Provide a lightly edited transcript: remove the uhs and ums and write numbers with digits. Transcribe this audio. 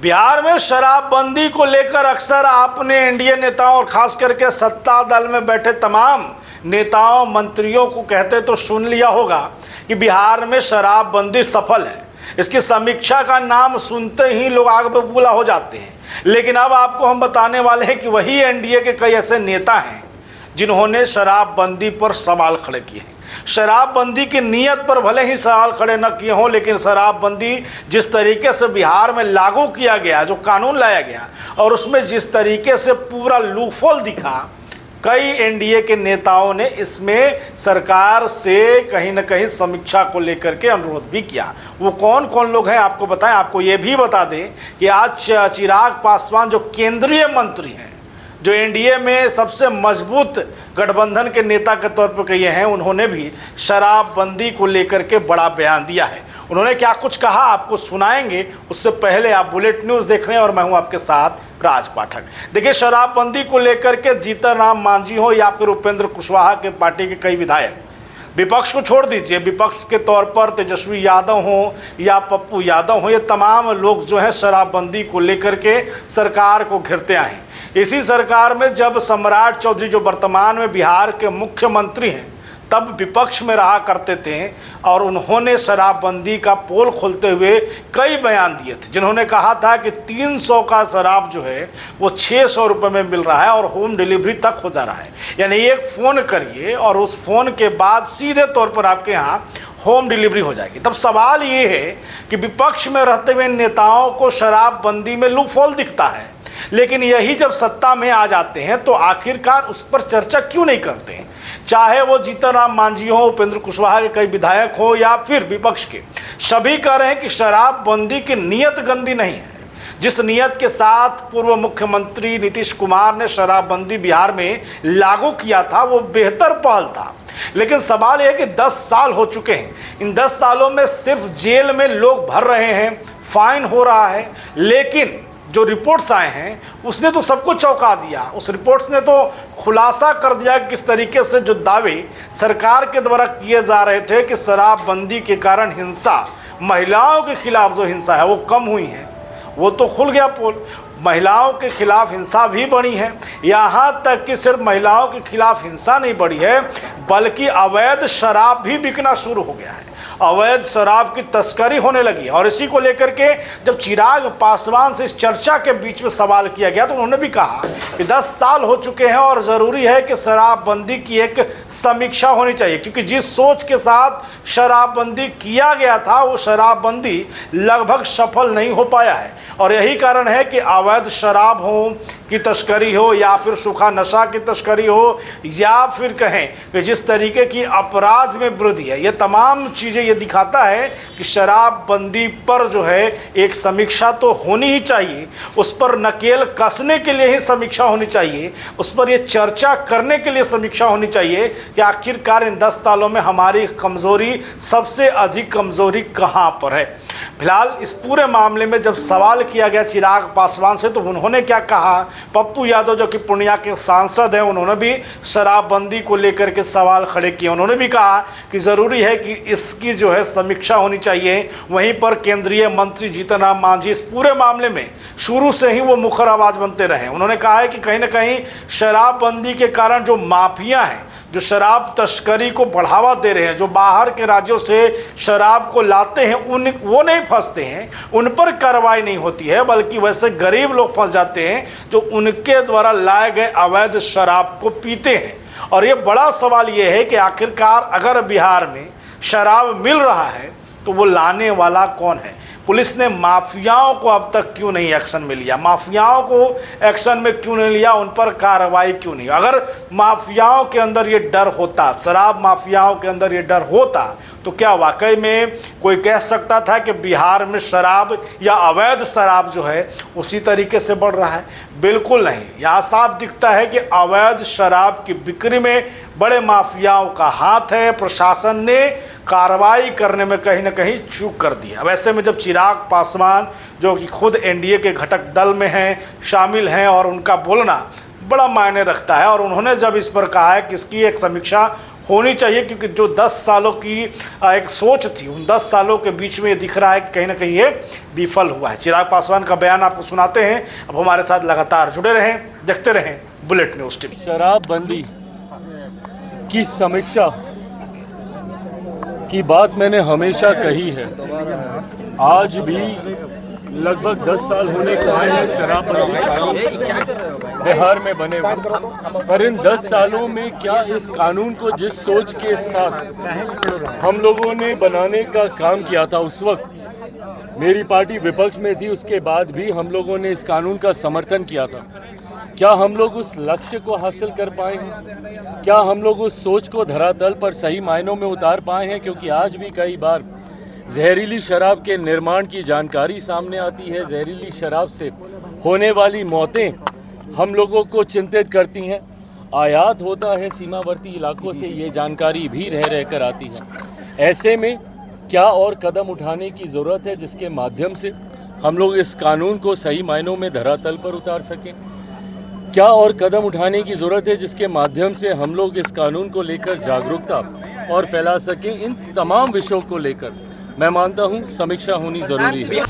बिहार में शराबबंदी को लेकर अक्सर आपने एनडीए नेताओं और खास करके सत्ता दल में बैठे तमाम नेताओं मंत्रियों को कहते तो सुन लिया होगा कि बिहार में शराबबंदी सफल है। इसकी समीक्षा का नाम सुनते ही लोग आग बबूला हो जाते हैं। लेकिन अब आपको हम बताने वाले हैं कि वही एनडीए के कई ऐसे नेता हैं जिन्होंने शराबबंदी पर सवाल खड़े किए हैं। शराबबंदी की नीयत पर भले ही सवाल खड़े न किए हों, लेकिन शराबबंदी जिस तरीके से बिहार में लागू किया गया, जो कानून लाया गया और उसमें जिस तरीके से पूरा लूफॉल दिखा, कई एनडीए के नेताओं ने इसमें सरकार से कहीं न कहीं समीक्षा को लेकर के अनुरोध भी किया। वो कौन कौन लोग हैं आपको बताएं। आपको ये भी बता दें कि आज चिराग पासवान जो केंद्रीय मंत्री हैं, जो एनडीए में सबसे मजबूत गठबंधन के नेता के तौर पर कहे हैं, उन्होंने भी शराबबंदी को लेकर के बड़ा बयान दिया है। उन्होंने क्या कुछ कहा आपको सुनाएंगे। उससे पहले आप बुलेट न्यूज़ देख रहे हैं और मैं हूं आपके साथ राज पाठक। देखिए, शराबबंदी को लेकर के जीतन राम मांझी हो या फिर उपेंद्र कुशवाहा के पार्टी के कई विधायक, विपक्ष को छोड़ दीजिए, विपक्ष के तौर पर तेजस्वी यादव हों या पप्पू यादव हों, ये तमाम लोग जो है शराबबंदी को लेकर के सरकार को घिरते आए हैं। इसी सरकार में जब सम्राट चौधरी जो वर्तमान में बिहार के मुख्यमंत्री हैं, तब विपक्ष में रहा करते थे और उन्होंने शराबबंदी का पोल खोलते हुए कई बयान दिए थे, जिन्होंने कहा था कि 300 का शराब जो है वो 600 रुपये में मिल रहा है और होम डिलीवरी तक हो जा रहा है। यानी एक फ़ोन करिए और उस फ़ोन के बाद सीधे तौर पर आपके यहाँ होम डिलीवरी हो जाएगी। तब सवाल ये है कि विपक्ष में रहते हुए नेताओं को शराबबंदी में लूफॉल दिखता है, लेकिन यही जब सत्ता में आ जाते हैं तो आखिरकार उस पर चर्चा क्यों नहीं करते हैं। चाहे वो जीतन राम मांझी हो, उपेंद्र कुशवाहा के कई विधायक हो या फिर विपक्ष के, सभी कह रहे हैं कि शराबबंदी की नीयत गंदी नहीं है। जिस नीयत के साथ पूर्व मुख्यमंत्री नीतीश कुमार ने शराबबंदी बिहार में लागू किया था, वो बेहतर पहल था। लेकिन सवाल यह है कि 10 साल हो चुके हैं। इन 10 सालों में सिर्फ जेल में लोग भर रहे हैं, फाइन हो रहा है, लेकिन जो रिपोर्ट्स आए हैं उसने तो सबको चौंका दिया। उस रिपोर्ट्स ने तो खुलासा कर दिया कि किस तरीके से जो दावे सरकार के द्वारा किए जा रहे थे कि शराबबंदी के कारण हिंसा, महिलाओं के खिलाफ जो हिंसा है वो कम हुई है, वो तो खुल गया पोल। महिलाओं के खिलाफ हिंसा भी बढ़ी है। यहाँ तक कि सिर्फ महिलाओं के खिलाफ हिंसा नहीं बढ़ी है, बल्कि अवैध शराब भी बिकना शुरू हो गया है। अवैध शराब की तस्करी होने लगी। और इसी को लेकर के जब चिराग पासवान से इस चर्चा के बीच में सवाल किया गया तो उन्होंने भी कहा कि 10 साल हो चुके हैं और ज़रूरी है कि शराबबंदी की एक समीक्षा होनी चाहिए, क्योंकि जिस सोच के साथ शराबबंदी किया गया था वो शराबबंदी लगभग सफल नहीं हो पाया है। और यही कारण है कि अवैध शराब हो की तस्करी हो या फिर सूखा नशा की तस्करी हो या फिर कहें कि जिस तरीके की अपराध में वृद्धि है, ये तमाम चीज़ें ये दिखाता है कि शराबबंदी पर जो है एक समीक्षा तो होनी ही चाहिए। उस पर नकेल कसने के लिए ही समीक्षा होनी चाहिए, उस पर ये चर्चा करने के लिए समीक्षा होनी चाहिए कि आखिरकार इन 10 सालों में हमारी कमज़ोरी, सबसे अधिक कमज़ोरी कहाँ पर है। फिलहाल इस पूरे मामले में जब सवाल किया गया चिराग पासवान से तो उन्होंने क्या कहा। पप्पू यादव जो कि पूर्णिया के सांसद हैं, उन्होंने भी शराबबंदी को लेकर के सवाल खड़े किए। उन्होंने भी कहा कि ज़रूरी है कि इसकी जो है समीक्षा होनी चाहिए। वहीं पर केंद्रीय मंत्री जीतन राम मांझी इस पूरे मामले में शुरू से ही वो मुखर आवाज़ बनते रहे। उन्होंने कहा है कि कहीं ना कहीं शराबबंदी के कारण जो माफिया हैं, जो शराब तस्करी को बढ़ावा दे रहे हैं, जो बाहर के राज्यों से शराब को लाते हैं, वो नहीं फंसते हैं, उन पर कार्रवाई नहीं होती है, बल्कि वैसे गरीब लोग फंस जाते हैं जो उनके द्वारा लाए गए अवैध शराब को पीते हैं। और ये बड़ा सवाल ये है कि आखिरकार अगर बिहार में शराब मिल रहा है तो वो लाने वाला कौन है। पुलिस ने माफियाओं को अब तक क्यों नहीं एक्शन में लिया, माफियाओं को एक्शन में क्यों नहीं लिया, उन पर कार्रवाई क्यों नहीं। अगर माफियाओं के अंदर ये डर होता, शराब माफियाओं के अंदर ये डर होता, तो क्या वाकई में कोई कह सकता था कि बिहार में शराब या अवैध शराब जो है उसी तरीके से बढ़ रहा है? बिल्कुल नहीं। यहाँ साफ दिखता है कि अवैध शराब की बिक्री में बड़े माफियाओं का हाथ है। प्रशासन ने कार्रवाई करने में कहीं ना कहीं चूक कर दिया। वैसे में जब चिराग पासवान जो कि खुद एनडीए के घटक दल में हैं, शामिल हैं, और उनका बोलना बड़ा मायने रखता है, और उन्होंने जब इस पर कहा है कि इसकी एक समीक्षा होनी चाहिए, क्योंकि जो 10 सालों की एक सोच थी, उन 10 सालों के बीच में ये दिख रहा है कि कहीं ना कहीं ये विफल हुआ है। चिराग पासवान का बयान आपको सुनाते हैं। अब हमारे साथ लगातार जुड़े रहें, देखते रहें बुलेट न्यूज़ टीवी। शराबबंदी की समीक्षा की बात मैंने हमेशा कही है। आज भी लगभग 10 साल होने को आए हैं शराबबंदी कानून बिहार में बने हुए, पर इन 10 सालों में क्या इस कानून को जिस सोच के साथ हम लोगों ने बनाने का काम किया था, उस वक्त मेरी पार्टी विपक्ष में थी, उसके बाद भी हम लोगों ने इस कानून का समर्थन किया था, क्या हम लोग उस लक्ष्य को हासिल कर पाए हैं? क्या हम लोग उस सोच को धरातल पर सही मायनों में उतार पाए हैं? क्योंकि आज भी कई बार जहरीली शराब के निर्माण की जानकारी सामने आती है, जहरीली शराब से होने वाली मौतें हम लोगों को चिंतित करती हैं। आयात होता है सीमावर्ती इलाकों से, ये जानकारी भी रह रहकर आती है। ऐसे में क्या और कदम उठाने की ज़रूरत है जिसके माध्यम से हम लोग इस कानून को सही मायनों में धरातल पर उतार सकें? क्या और कदम उठाने की ज़रूरत है जिसके माध्यम से हम लोग इस कानून को लेकर जागरूकता और फैला सकें? इन तमाम विषयों को लेकर मैं मानता हूं समीक्षा होनी ज़रूरी है।